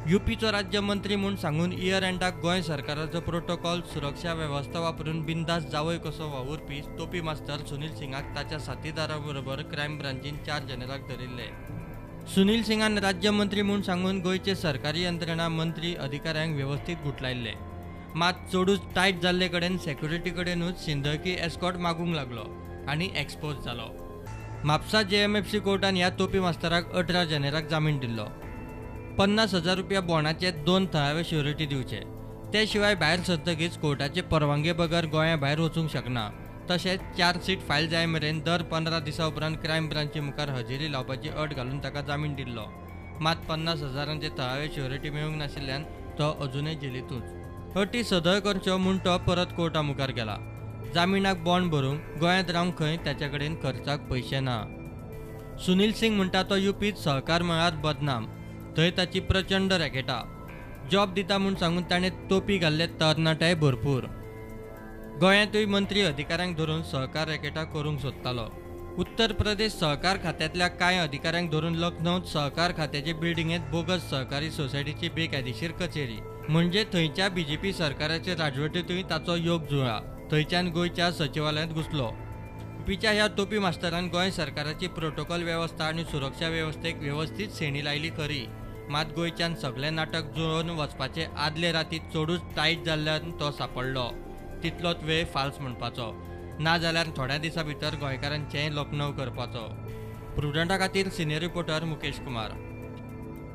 यूपीचो राज्यमंत्री म्हूण सांगून इयर एंडाक गोंय सरकाराचो प्रोटोकॉल सुरक्षा वेवस्था वापरून बिनधास्त जावय कसो वावुरपी तोपी मास्तर सुनील सिंगाक ताच्या साथीदारां बरोबर क्रायम ब्रांचीन 4 जानेराक धरिल्ले। सुनील सिंगान राज्यमंत्री म्हूण सांगून गोंयचे सरकारी यंत्रणा मंत्री अधिकाऱ्यांक व्यवस्थीत गुटलायल्ले। मात चडूच टायट जाल्ले कडेन सेक्युरिटी कडेनूच शिंदळकी एस्कॉर्ट मागूंक लागलो आनी एक्सपोज जालो। म्हापसा JMFC कोर्टान ह्या तोपी मास्तराक 18 जानेराक जामीन दिल्लो। 50,000 रुपया बोंडाचे 2 थळावे श्युरिटी दिवचे, ते शिवाय भायर सरतकीच कोर्टाचे परवानगे बगर गोंया भायर वचूंक शकना। तशेंच चार्जशीट फायल जाय मेरेन दर 15 दिसां उपरांत क्रायम ब्रांची मुखार हजेरी लावपाची अट घालून ताका जामीन दिल्लो। मात 50,000चे थळावे श्युरिटी मेळूंक नाशिल्ल्यान तो अजूनय जेलीतूच। अटी सदळ करच्यो म्हूण तो परत कोर्टा मुखार गेला। जामिनाक बॉन्ड भरूंक गोंयांत रावंक खंय ताचे कडेन खर्चाक पयशे ना। सुनील सिंग म्हणटा तो यूपीत सहकार मेळात बदनाम, थंय ताची प्रचंड रॅकेटा। जॉब दिता म्हूण सांगून ताणें तोपी घाल्ले तरणाटेय भरपूर। गोंयांतूय मंत्री अधिकाऱ्यांक धरून सहकार रॅकेटा करूंक सोदतालो। उत्तर प्रदेश सहकार खात्यातल्या कांय अधिकाऱ्यांक धरून लखनौत सहकार खात्याचे बिल्डिंगेंत बोगस सहकारी सोसायटीची बेकायदेशीर कचेरी, म्हणजे थंयच्या BJP सरकाराचे राजवटींतूय ताचो योग जुळ्ळा। थंयच्यान गोंयच्या सचिवालयांत घुसलो। यूपीच्या ह्या तोपी मास्तरान गोंय सरकाराची प्रोटोकॉल वेवस्था आनी सुरक्षा वेवस्थेक व्यवस्थीत शेणी लायली खरी, मात गोंयच्यान सगळें नाटक जुळोवन वचपाचे आदले राती चडूच टायट जाल्ल्यान तो सांपडलो। तितलोच वेळ फाल्स म्हणपाचो, ना जाल्यार थोड्या दिसां भितर गोंयकारांचेंय लखनौ करपाचो। प्रुडंटा खातीर सिनियर रिपोर्टर मुकेश कुमार।